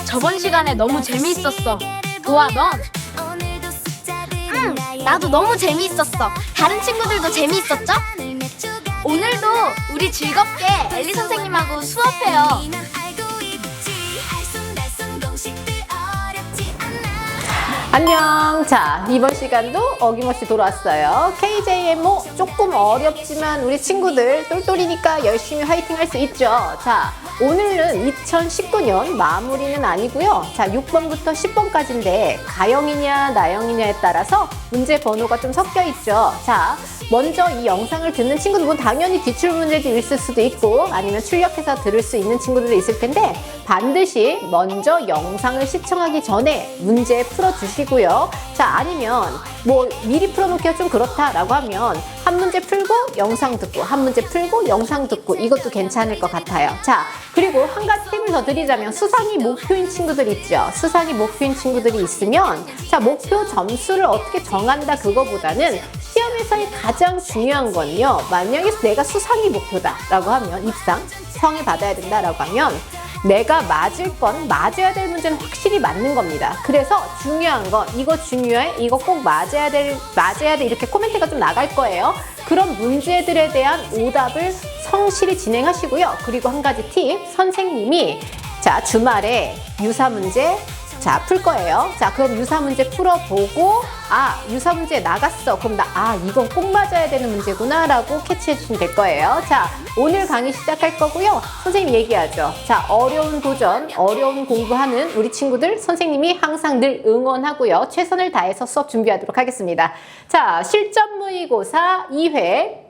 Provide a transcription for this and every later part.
저번 시간에 너무 재미있었어. 도아, 넌? 나도 너무 재미있었어. 다른 친구들도 재미있었죠? 오늘도 우리 즐겁게 엘리 선생님하고 수업해요. 안녕. 자, 이번 시간도 어김없이 돌아왔어요. KJMO 조금 어렵지만 우리 친구들 똘똘이니까 열심히 화이팅 할 수 있죠. 자, 오늘은 2019년 마무리는 아니고요. 자, 6번부터 10번까지인데 가영이냐 나영이냐에 따라서 문제 번호가 좀 섞여 있죠. 자, 먼저 이 영상을 듣는 친구들은 당연히 기출문제도 있을 수도 있고 아니면 출력해서 들을 수 있는 친구들도 있을 텐데 반드시 먼저 영상을 시청하기 전에 문제 풀어주시고요. 자, 아니면 뭐 미리 풀어놓기가 좀 그렇다라고 하면 한 문제 풀고 영상 듣고 한 문제 풀고 영상 듣고 이것도 괜찮을 것 같아요. 자, 그리고 한 가지 팁을 더 드리자면 수상이 목표인 친구들 있죠. 수상이 목표인 친구들이 있으면 자, 목표 점수를 어떻게 정한다 그거보다는 시험에서의 가장 중요한 건요. 만약에 내가 수상이 목표다라고 하면 입상, 성에 받아야 된다라고 하면 내가 맞을 건 맞아야 될 문제는 확실히 맞는 겁니다. 그래서 중요한 건 이거 중요해, 이거 꼭 맞아야 돼 이렇게 코멘트가 좀 나갈 거예요. 그런 문제들에 대한 오답을 성실히 진행하시고요. 그리고 한 가지 팁, 선생님이 자 주말에 유사 문제 자, 풀 거예요. 자, 그럼 유사 문제 풀어보고 아, 유사 문제 나갔어. 그럼 이건 꼭 맞아야 되는 문제구나 라고 캐치해 주시면 될 거예요. 자, 오늘 강의 시작할 거고요. 선생님 얘기하죠. 자, 어려운 도전, 어려운 공부하는 우리 친구들 선생님이 항상 늘 응원하고요. 최선을 다해서 수업 준비하도록 하겠습니다. 자, 실전 모의고사 2회.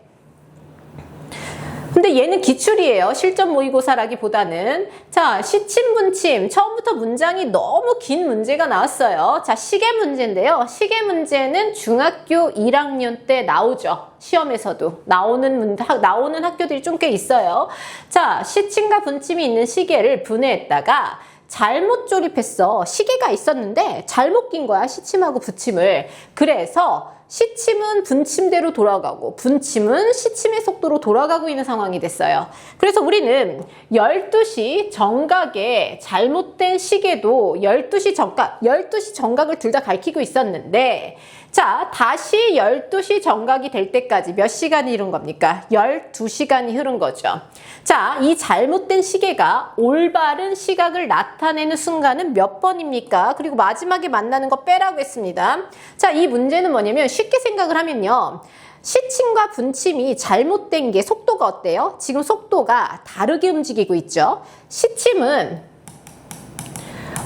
근데 얘는 기출이에요. 실전 모의고사라기보다는. 자, 시침, 분침. 처음부터 문장이 너무 긴 문제가 나왔어요. 자, 시계 문제인데요. 시계 문제는 중학교 1학년 때 나오죠. 시험에서도. 나오는 학교들이 좀 꽤 있어요. 자, 시침과 분침이 있는 시계를 분해했다가 잘못 조립했어. 시계가 있었는데 잘못 낀 거야. 시침하고 분침을. 그래서 시침은 분침대로 돌아가고 분침은 시침의 속도로 돌아가고 있는 상황이 됐어요. 그래서 우리는 12시 정각에 잘못된 시계도 12시 정각을 둘 다 가리키고 있었는데 자, 다시 12시 정각이 될 때까지 몇 시간이 흐른 겁니까? 12시간이 흐른 거죠. 자, 이 잘못된 시계가 올바른 시각을 나타내는 순간은 몇 번입니까? 그리고 마지막에 만나는 거 빼라고 했습니다. 자, 이 문제는 뭐냐면 쉽게 생각을 하면요. 시침과 분침이 잘못된 게 속도가 어때요? 지금 속도가 다르게 움직이고 있죠. 시침은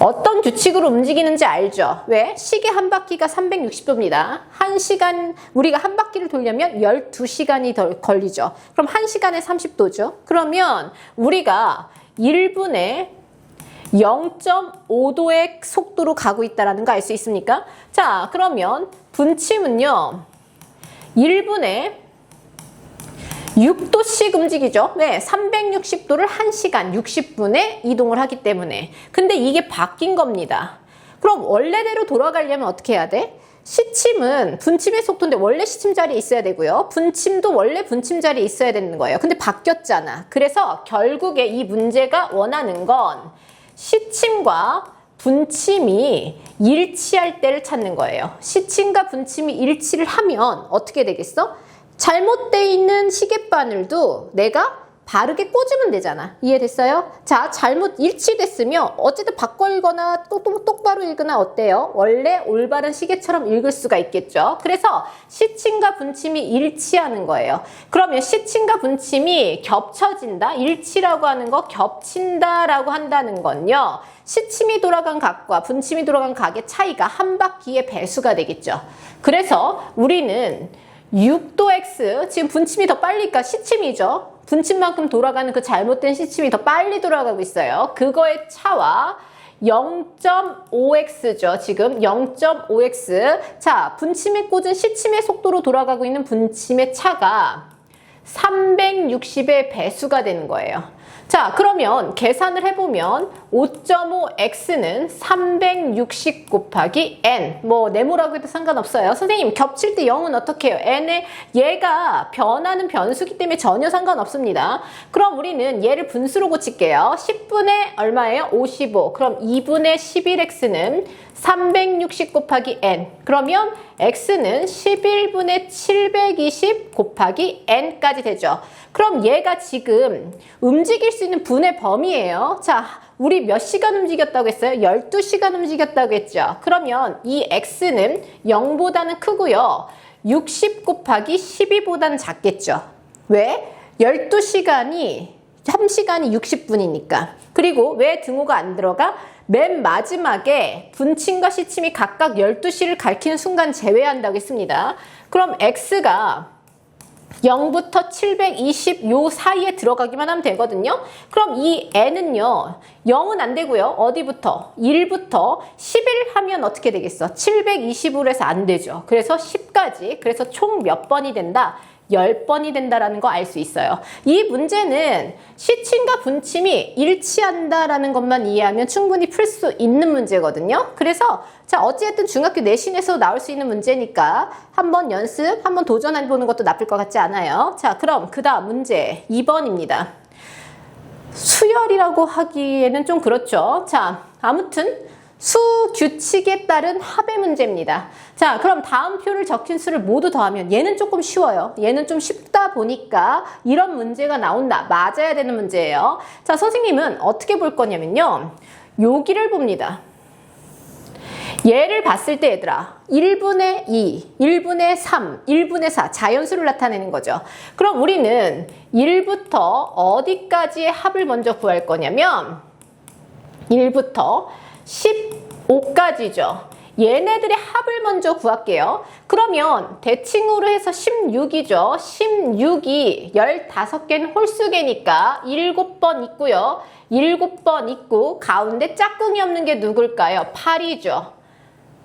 어떤 규칙으로 움직이는지 알죠? 왜? 시계 한 바퀴가 360도입니다. 우리가 한 바퀴를 돌려면 12시간이 더 걸리죠. 그럼 1시간에 30도죠. 그러면 우리가 1분에 0.5도의 속도로 가고 있다는 거 알 수 있습니까? 자, 그러면 분침은요. 1분에 6도씩 움직이죠. 네, 360도를 1시간 60분에 이동을 하기 때문에. 근데 이게 바뀐 겁니다. 그럼 원래대로 돌아가려면 어떻게 해야 돼? 시침은 분침의 속도인데 원래 시침 자리에 있어야 되고요. 분침도 원래 분침 자리에 있어야 되는 거예요. 근데 바뀌었잖아. 그래서 결국에 이 문제가 원하는 건 시침과 분침이 일치할 때를 찾는 거예요. 시침과 분침이 일치를 하면 어떻게 되겠어? 잘못되어 있는 시계바늘도 내가 바르게 꽂으면 되잖아. 이해됐어요? 자, 잘못 일치됐으면 어쨌든 바꿔 읽거나 똑바로 읽거나 어때요? 원래 올바른 시계처럼 읽을 수가 있겠죠. 그래서 시침과 분침이 일치하는 거예요. 그러면 시침과 분침이 겹쳐진다? 일치라고 하는 거 겹친다라고 한다는 건요. 시침이 돌아간 각과 분침이 돌아간 각의 차이가 한 바퀴의 배수가 되겠죠. 그래서 우리는 6도x, 지금 분침이 더 빨리니까 시침이죠. 분침만큼 돌아가는 그 잘못된 시침이 더 빨리 돌아가고 있어요. 그거의 차와 0.5x죠. 지금 0.5x. 자, 분침에 꽂은 시침의 속도로 돌아가고 있는 분침의 차가 360의 배수가 되는 거예요. 자, 그러면 계산을 해보면 5.5x는 360 곱하기 n. 뭐 네모라고 해도 상관없어요. 선생님 겹칠 때 0은 어떻게 해요? n에 얘가 변하는 변수기 때문에 전혀 상관없습니다. 그럼 우리는 얘를 분수로 고칠게요. 10분의 얼마예요? 55. 그럼 2분의 11x는 360 곱하기 n. 그러면 x는 11분의 720 곱하기 n까지 되죠. 그럼 얘가 지금 움직일 수 있는 분의 범위예요. 자, 우리 몇 시간 움직였다고 했어요? 12시간 움직였다고 했죠. 그러면 이 x는 0보다는 크고요. 60 곱하기 12보다는 작겠죠. 왜? 12시간이 1시간이 60분이니까. 그리고 왜 등호가 안 들어가? 맨 마지막에 분침과 시침이 각각 12시를 가리키는 순간 제외한다고 했습니다. 그럼 x가 0부터 720 요 사이에 들어가기만 하면 되거든요. 그럼 이 n은요. 0은 안 되고요. 어디부터? 1부터 11 하면 어떻게 되겠어? 720으로 해서 안 되죠. 그래서 10까지. 그래서 총 몇 번이 된다? 10번이 된다라는 거 알 수 있어요. 이 문제는 시침과 분침이 일치한다라는 것만 이해하면 충분히 풀 수 있는 문제거든요. 그래서 자 어찌됐든 중학교 내신에서 나올 수 있는 문제니까 한번 연습, 한번 도전해보는 것도 나쁠 것 같지 않아요. 자 그럼 그 다음 문제 2번입니다. 수열이라고 하기에는 좀 그렇죠. 자 아무튼 수 규칙에 따른 합의 문제입니다. 자, 그럼 다음 표를 적힌 수를 모두 더하면 얘는 조금 쉬워요. 얘는 좀 쉽다 보니까 이런 문제가 나온다. 맞아야 되는 문제예요. 자, 선생님은 어떻게 볼 거냐면요. 여기를 봅니다. 얘를 봤을 때 얘들아 1분의 2, 1분의 3, 1분의 4 자연수를 나타내는 거죠. 그럼 우리는 1부터 어디까지의 합을 먼저 구할 거냐면 1부터 15까지죠. 얘네들의 합을 먼저 구할게요. 그러면 대칭으로 해서 16이죠. 16이 15개는 홀수개니까 7번 있고요. 7번 있고 가운데 짝꿍이 없는 게 누굴까요? 8이죠.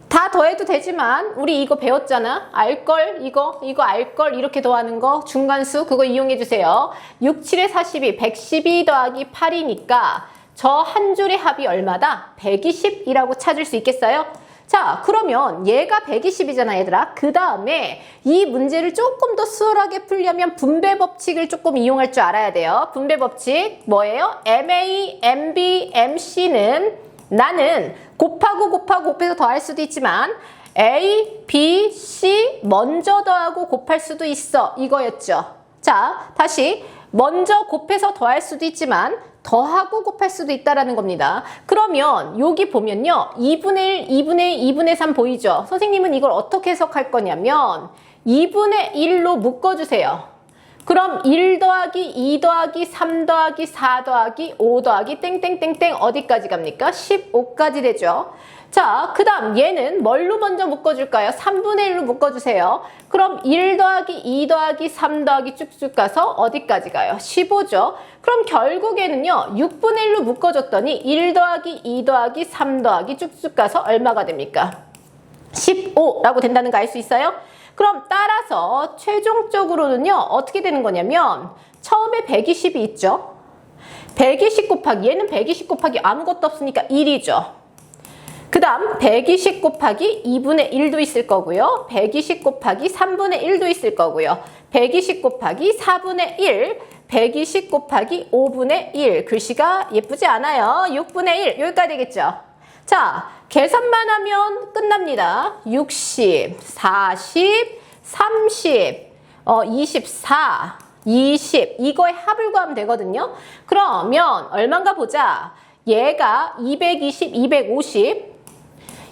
다 더해도 되지만 우리 이거 배웠잖아. 알걸 이거 알걸 이렇게 더하는 거 중간수 그거 이용해 주세요. 6, 7에 42 112 더하기 8이니까 저 한 줄의 합이 얼마다? 120이라고 찾을 수 있겠어요? 자, 그러면 얘가 120이잖아, 얘들아. 그 다음에 이 문제를 조금 더 수월하게 풀려면 분배 법칙을 조금 이용할 줄 알아야 돼요. 분배 법칙 뭐예요? MA, MB, MC는 나는 곱해서 더할 수도 있지만 A, B, C 먼저 더하고 곱할 수도 있어. 이거였죠. 자, 다시 먼저 곱해서 더할 수도 있지만 더하고 곱할 수도 있다라는 겁니다. 그러면 여기 보면요. 2분의 1, 2분의 1, 2분의 3 보이죠? 선생님은 이걸 어떻게 해석할 거냐면 2분의 1로 묶어주세요. 그럼 1 더하기 2 더하기 3 더하기 4 더하기 5 더하기 땡땡땡땡 어디까지 갑니까? 15까지 되죠. 자, 그 다음 얘는 뭘로 먼저 묶어줄까요? 3분의 1로 묶어주세요. 그럼 1 더하기 2 더하기 3 더하기 쭉쭉 가서 어디까지 가요? 15죠. 그럼 결국에는요. 6분의 1로 묶어줬더니 1 더하기 2 더하기 3 더하기 쭉쭉 가서 얼마가 됩니까? 15라고 된다는 거 알 수 있어요? 그럼 따라서 최종적으로는요. 어떻게 되는 거냐면 처음에 120이 있죠. 120 곱하기 얘는 120 곱하기 아무것도 없으니까 1이죠. 그 다음 120 곱하기 2분의 1도 있을 거고요. 120 곱하기 3분의 1도 있을 거고요. 120 곱하기 4분의 1, 120 곱하기 5분의 1. 글씨가 예쁘지 않아요. 6분의 1 여기까지 되겠죠. 자, 계산만 하면 끝납니다. 60, 40, 30, 24, 20 이거의 합을 구하면 되거든요. 그러면 얼마인가 보자. 얘가 220,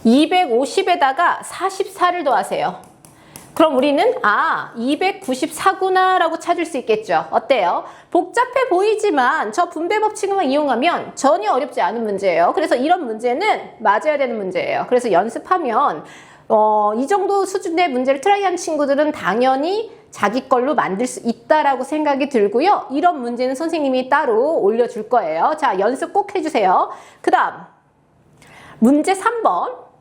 250에다가 44를 더하세요. 그럼 우리는 294구나 라고 찾을 수 있겠죠. 어때요? 복잡해 보이지만 저 분배 법칙만 이용하면 전혀 어렵지 않은 문제예요. 그래서 이런 문제는 맞아야 되는 문제예요. 그래서 연습하면 이 정도 수준의 문제를 트라이한 친구들은 당연히 자기 걸로 만들 수 있다라고 생각이 들고요. 이런 문제는 선생님이 따로 올려줄 거예요. 자, 연습 꼭 해주세요. 그 다음 문제 3번.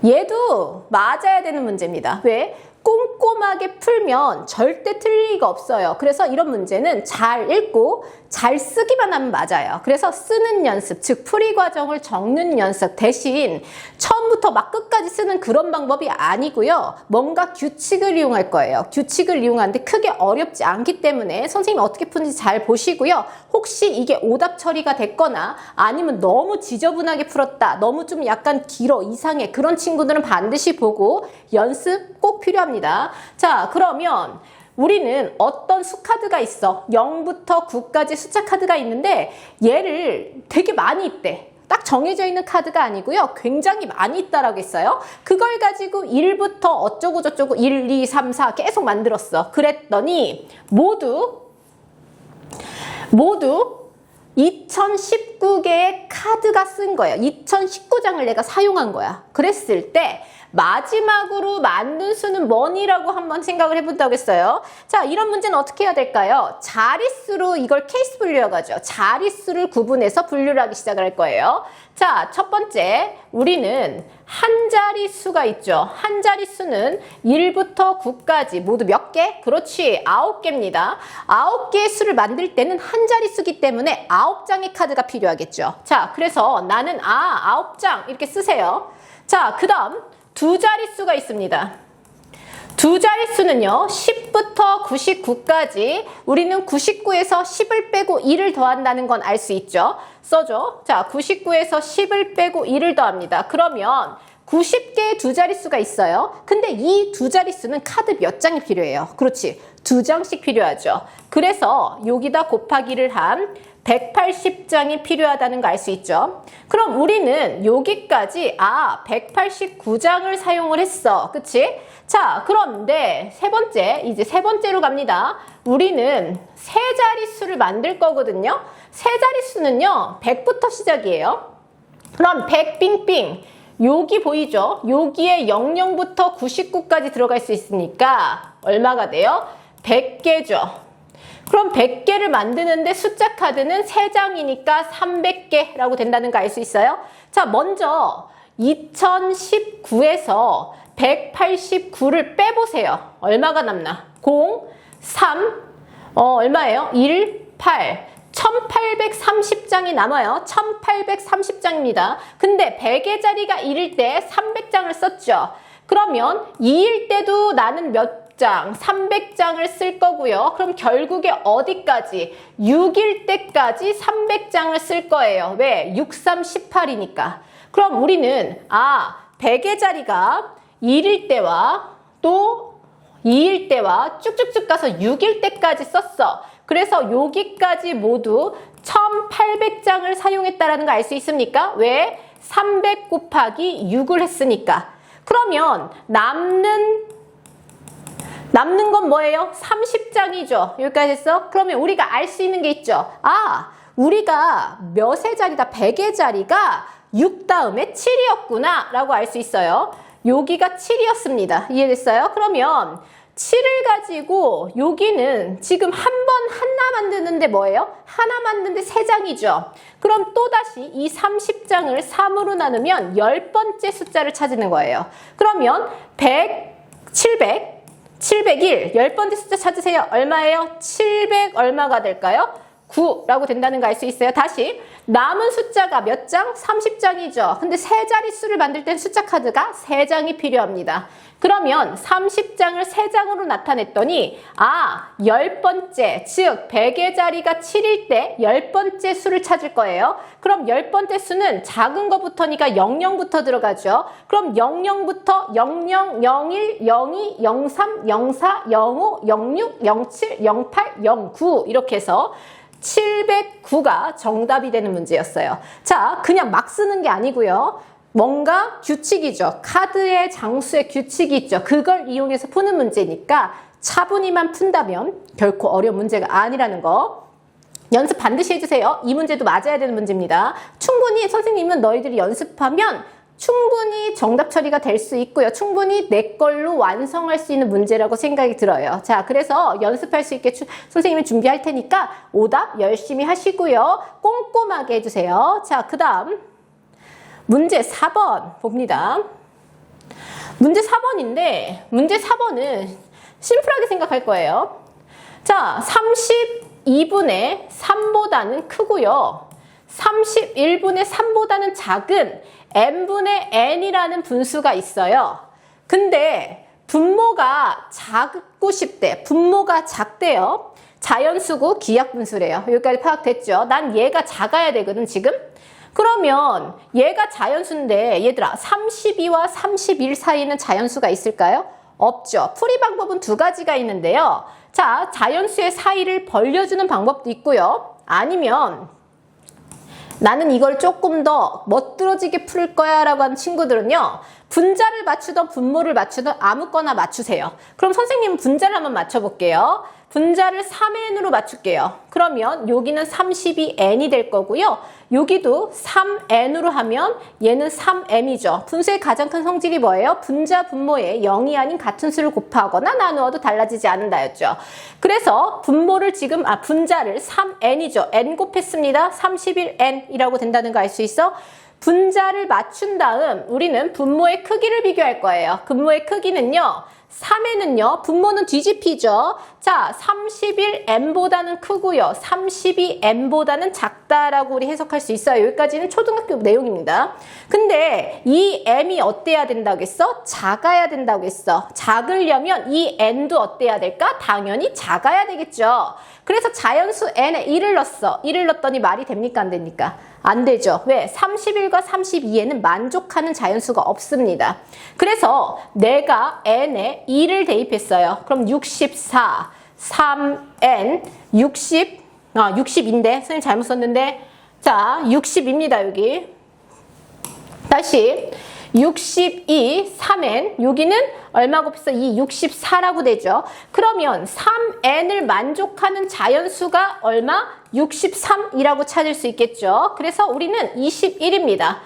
얘도 맞아야 되는 문제입니다. 왜? 꼼꼼하게 풀면 절대 틀릴 리가 없어요. 그래서 이런 문제는 잘 읽고 잘 쓰기만 하면 맞아요. 그래서 쓰는 연습, 즉 풀이 과정을 적는 연습 대신 처음부터 막 끝까지 쓰는 그런 방법이 아니고요. 뭔가 규칙을 이용할 거예요. 규칙을 이용하는데 크게 어렵지 않기 때문에 선생님이 어떻게 푸는지 잘 보시고요. 혹시 이게 오답 처리가 됐거나 아니면 너무 지저분하게 풀었다, 너무 좀 약간 길어, 이상해, 그런 친구들은 반드시 보고 연습 꼭 필요합니다. 자, 그러면 우리는 어떤 수카드가 있어. 0부터 9까지 숫자 카드가 있는데 얘를 되게 많이 있대. 딱 정해져 있는 카드가 아니고요. 굉장히 많이 있다라고 했어요. 그걸 가지고 1부터 어쩌고 저쩌고 1, 2, 3, 4 계속 만들었어. 그랬더니 모두 2019개의 카드가 쓴 거예요. 2019장을 내가 사용한 거야. 그랬을 때 마지막으로 만든 수는 뭐니라고 한번 생각을 해본다고 했어요. 자, 이런 문제는 어떻게 해야 될까요? 자릿수로 이걸 케이스 분류라고 하죠. 자릿수를 구분해서 분류를 하기 시작을 할 거예요. 자, 첫 번째, 우리는 한 자릿수가 있죠. 한 자릿수는 1부터 9까지 모두 몇 개? 그렇지, 9개입니다. 9개의 수를 만들 때는 한 자릿수기 때문에 9장의 카드가 필요하겠죠. 자, 그래서 나는 9장 이렇게 쓰세요. 자, 그 다음 두 자릿수가 있습니다. 두 자릿수는요, 10부터 99까지 우리는 99에서 10을 빼고 1을 더한다는 건 알 수 있죠. 써줘. 자, 99에서 10을 빼고 1을 더합니다. 그러면 90개의 두 자릿수가 있어요. 근데 이 두 자릿수는 카드 몇 장이 필요해요? 그렇지, 2장씩 필요하죠. 그래서 여기다 곱하기를 한 180장이 필요하다는 거 알 수 있죠. 그럼 우리는 여기까지 189장을 사용을 했어. 그치? 자, 그런데 이제 세 번째로 갑니다. 우리는 세 자릿수를 만들 거거든요. 세 자릿수는요, 100부터 시작이에요. 그럼 100 빙빙, 여기 보이죠? 여기에 00부터 99까지 들어갈 수 있으니까 얼마가 돼요? 100개죠. 그럼 100개를 만드는데 숫자 카드는 3장이니까 300개라고 된다는 거 알 수 있어요? 자, 먼저 2019에서 189를 빼보세요. 얼마가 남나? 0, 3, 얼마예요? 1, 8, 1830장이 남아요. 1830장입니다. 근데 100의 자리가 1일 때 300장을 썼죠. 그러면 2일 때도 나는 몇 장, 300장을 쓸 거고요. 그럼 결국에 어디까지? 6일 때까지 300장을 쓸 거예요. 왜? 6, 3, 18이니까. 그럼 우리는 100의 자리가 1일 때와 또 2일 때와 쭉쭉쭉 가서 6일 때까지 썼어. 그래서 여기까지 모두 1800장을 사용했다라는 거 알 수 있습니까? 왜? 300 곱하기 6을 했으니까. 그러면 남는 건 뭐예요? 30장이죠. 여기까지 했어? 그러면 우리가 알 수 있는 게 있죠. 우리가 몇의 자리다? 100의 자리가 6 다음에 7이었구나 라고 알 수 있어요. 여기가 7이었습니다. 이해됐어요? 그러면 7을 가지고 여기는 지금 하나 만드는데 뭐예요? 하나 만드는데 3장이죠. 그럼 또다시 이 30장을 3으로 나누면 10번째 숫자를 찾는 거예요. 그러면 100, 700, 701, 10번째 숫자 찾으세요. 얼마예요? 700 얼마가 될까요? 9라고 된다는 거 알 수 있어요. 다시 남은 숫자가 몇 장? 30장이죠. 근데 세 자릿수를 만들 땐 숫자 카드가 3장이 필요합니다. 그러면 30장을 3장으로 나타냈더니 10번째, 즉 100의 자리가 7일 때 10번째 수를 찾을 거예요. 그럼 10번째 수는 작은 거부터니까 00부터 들어가죠. 그럼 00부터 00, 01, 02, 03, 04, 05, 06, 07, 08, 09 이렇게 해서 709가 정답이 되는 문제였어요. 자, 그냥 막 쓰는 게 아니고요. 뭔가 규칙이죠. 카드의 장수의 규칙이 있죠. 그걸 이용해서 푸는 문제니까 차분히만 푼다면 결코 어려운 문제가 아니라는 거 연습 반드시 해주세요. 이 문제도 맞아야 되는 문제입니다. 충분히 선생님은 너희들이 연습하면 충분히 정답 처리가 될 수 있고요. 충분히 내 걸로 완성할 수 있는 문제라고 생각이 들어요. 자, 그래서 연습할 수 있게 선생님이 준비할 테니까 오답 열심히 하시고요. 꼼꼼하게 해주세요. 자, 그 다음 문제 4번 봅니다. 문제 4번인데 문제 4번은 심플하게 생각할 거예요. 자, 32분의 3보다는 크고요. 31분의 3보다는 작은 n분의 n이라는 분수가 있어요. 근데 분모가 작고 싶대. 분모가 작대요. 자연수고 기하분수래요. 여기까지 파악됐죠? 난 얘가 작아야 되거든, 지금. 그러면 얘가 자연수인데 얘들아 32와 31 사이에는 자연수가 있을까요? 없죠. 풀이 방법은 두 가지가 있는데요. 자, 자연수의 사이를 벌려주는 방법도 있고요. 아니면 나는 이걸 조금 더 멋들어지게 풀 거야 라고 하는 친구들은요. 분자를 맞추던 분모를 맞추던 아무거나 맞추세요. 그럼 선생님은 분자를 한번 맞춰볼게요. 분자를 3n으로 맞출게요. 그러면 여기는 32n이 될 거고요. 여기도 3n으로 하면 얘는 3m이죠. 분수의 가장 큰 성질이 뭐예요? 분자 분모에 0이 아닌 같은 수를 곱하거나 나누어도 달라지지 않는다였죠. 그래서 분모를 지금 분자를 3n이죠. n 곱했습니다. 31n이라고 된다는 거 알 수 있어? 분자를 맞춘 다음 우리는 분모의 크기를 비교할 거예요. 분모의 크기는요. 3에는요. 분모는 뒤집히죠. 자, 31n보다는 크고요. 32n보다는 작다라고 우리 해석할 수 있어요. 여기까지는 초등학교 내용입니다. 근데 이 m이 어때야 된다고 했어? 작아야 된다고 했어. 작으려면 이 n도 어때야 될까? 당연히 작아야 되겠죠. 그래서 자연수 n에 1을 넣었어. 1을 넣었더니 말이 됩니까? 안 됩니까? 안 되죠. 왜? 31과 32에는 만족하는 자연수가 없습니다. 그래서 내가 n에 2를 대입했어요. 그럼 64, 3n, 60인데 선생님 잘못 썼는데 자, 60입니다. 여기. 다시 62, 3n, 여기는 얼마 곱해서 64라고 되죠. 그러면 3n을 만족하는 자연수가 얼마? 63이라고 찾을 수 있겠죠. 그래서 우리는 21입니다.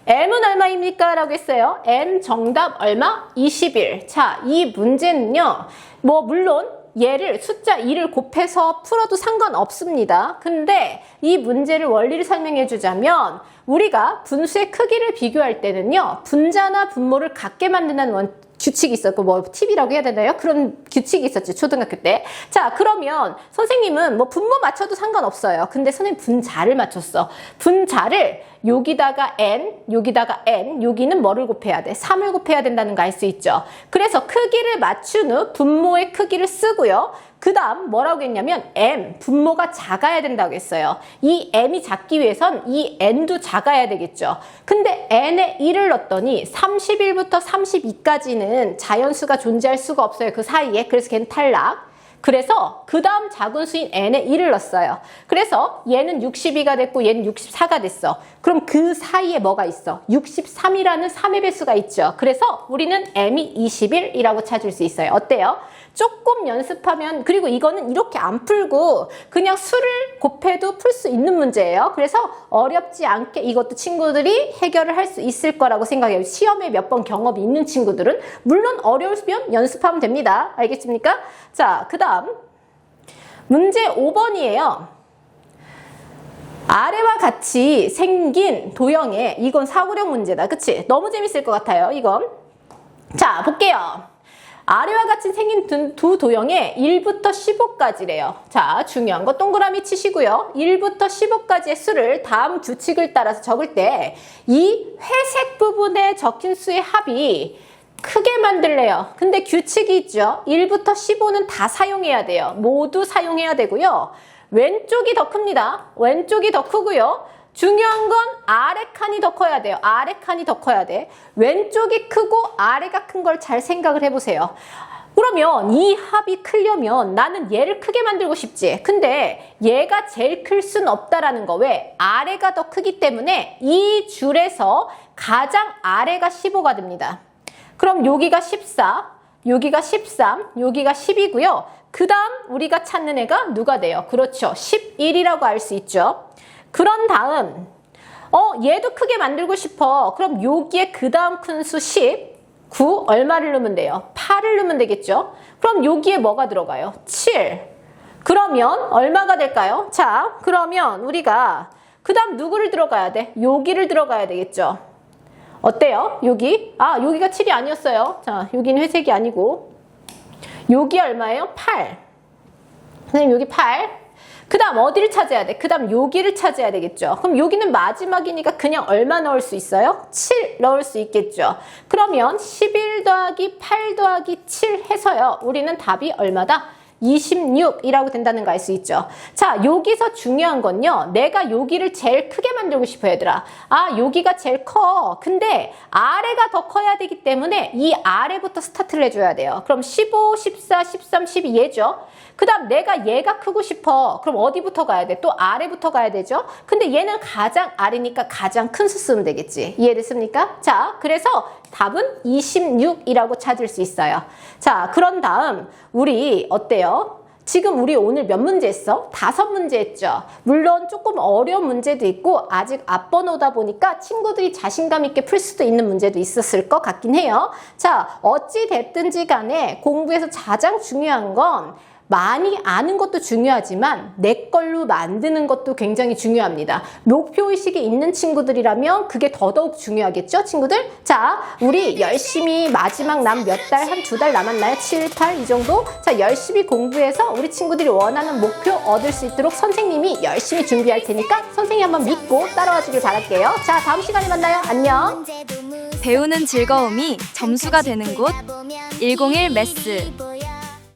m은 얼마입니까? 라고 했어요. m 정답 얼마? 21. 자, 이 문제는요. 물론 얘를 숫자 2를 곱해서 풀어도 상관없습니다. 근데 이 문제를 원리를 설명해 주자면 우리가 분수의 크기를 비교할 때는요. 분자나 분모를 같게 만드는 규칙이 있었고 팁이라고 해야 되나요? 그런 규칙이 있었지 초등학교 때. 자, 그러면 선생님은 분모 맞춰도 상관없어요. 근데 선생님 분자를 맞췄어. 분자를 여기다가 n, 여기다가 n, 여기는 뭐를 곱해야 돼? 3을 곱해야 된다는 거 알 수 있죠. 그래서 크기를 맞춘 후 분모의 크기를 쓰고요. 그 다음 뭐라고 했냐면 m, 분모가 작아야 된다고 했어요. 이 m이 작기 위해선 이 n도 작아야 되겠죠. 근데 n에 1을 넣었더니 31부터 32까지는 자연수가 존재할 수가 없어요. 그 사이에. 그래서 걔는 탈락. 그래서 그 다음 작은 수인 n에 1을 넣었어요. 그래서 얘는 62가 됐고 얘는 64가 됐어. 그럼 그 사이에 뭐가 있어? 63이라는 3의 배수가 있죠. 그래서 우리는 m이 21이라고 찾을 수 있어요. 어때요? 조금 연습하면, 그리고 이거는 이렇게 안 풀고 그냥 수를 곱해도 풀 수 있는 문제예요. 그래서 어렵지 않게 이것도 친구들이 해결을 할 수 있을 거라고 생각해요. 시험에 몇 번 경험이 있는 친구들은. 물론 어려우면 연습하면 됩니다. 알겠습니까? 자, 그 다음 문제 5번이에요. 아래와 같이 생긴 도형에, 이건 사고력 문제다. 그치? 너무 재밌을 것 같아요. 이건. 자, 볼게요. 아래와 같이 생긴 두 도형에 1부터 15까지래요. 자, 중요한 거 동그라미 치시고요. 1부터 15까지의 수를 다음 규칙을 따라서 적을 때 이 회색 부분에 적힌 수의 합이 크게 만들래요. 근데 규칙이 있죠. 1부터 15는 다 사용해야 돼요. 모두 사용해야 되고요. 왼쪽이 더 큽니다. 왼쪽이 더 크고요. 중요한 건 아래 칸이 더 커야 돼요. 아래 칸이 더 커야 돼. 왼쪽이 크고 아래가 큰 걸 잘 생각을 해보세요. 그러면 이 합이 크려면 나는 얘를 크게 만들고 싶지. 근데 얘가 제일 클 순 없다라는 거. 왜? 아래가 더 크기 때문에 이 줄에서 가장 아래가 15가 됩니다. 그럼 여기가 14, 여기가 13, 여기가 10이고요. 그 다음 우리가 찾는 애가 누가 돼요? 그렇죠. 11이라고 알 수 있죠. 그런 다음 얘도 크게 만들고 싶어. 그럼 여기에 그 다음 큰 수 10, 9 얼마를 넣으면 돼요? 8을 넣으면 되겠죠. 그럼 여기에 뭐가 들어가요? 7. 그러면 얼마가 될까요? 자, 그러면 우리가 그 다음 누구를 들어가야 돼? 여기를 들어가야 되겠죠. 어때요? 여기? 아, 여기가 7이 아니었어요. 자, 여기는 회색이 아니고. 여기 얼마예요? 8. 선생님, 여기 8. 그 다음 어디를 찾아야 돼? 그 다음 여기를 찾아야 되겠죠. 그럼 여기는 마지막이니까 그냥 얼마 넣을 수 있어요? 7 넣을 수 있겠죠. 그러면 11 더하기 8 더하기 7 해서요. 우리는 답이 얼마다? 26이라고 된다는 거 알 수 있죠. 자, 여기서 중요한 건요. 내가 여기를 제일 크게 만들고 싶어 얘들아. 아, 여기가 제일 커. 근데 아래가 더 커야 되기 때문에 이 아래부터 스타트를 해줘야 돼요. 그럼 15, 14, 13, 12 얘죠. 그 다음 내가 얘가 크고 싶어. 그럼 어디부터 가야 돼? 또 아래부터 가야 되죠. 근데 얘는 가장 아래니까 가장 큰 수 쓰면 되겠지. 이해됐습니까? 자, 그래서 답은 26이라고 찾을 수 있어요. 자, 그런 다음 우리 어때요? 지금 우리 오늘 몇 문제 했어? 5문제 했죠. 물론 조금 어려운 문제도 있고 아직 앞번호다 보니까 친구들이 자신감 있게 풀 수도 있는 문제도 있었을 것 같긴 해요. 자, 어찌 됐든지 간에 공부에서 가장 중요한 건 많이 아는 것도 중요하지만 내 걸로 만드는 것도 굉장히 중요합니다. 목표의식이 있는 친구들이라면 그게 더더욱 중요하겠죠, 친구들? 자, 우리 열심히 마지막 한 두 달 남았나요? 7, 8 이 정도? 자, 열심히 공부해서 우리 친구들이 원하는 목표 얻을 수 있도록 선생님이 열심히 준비할 테니까 선생님 한번 믿고 따라와 주길 바랄게요. 자, 다음 시간에 만나요. 안녕. 배우는 즐거움이 점수가 되는 곳 101 매스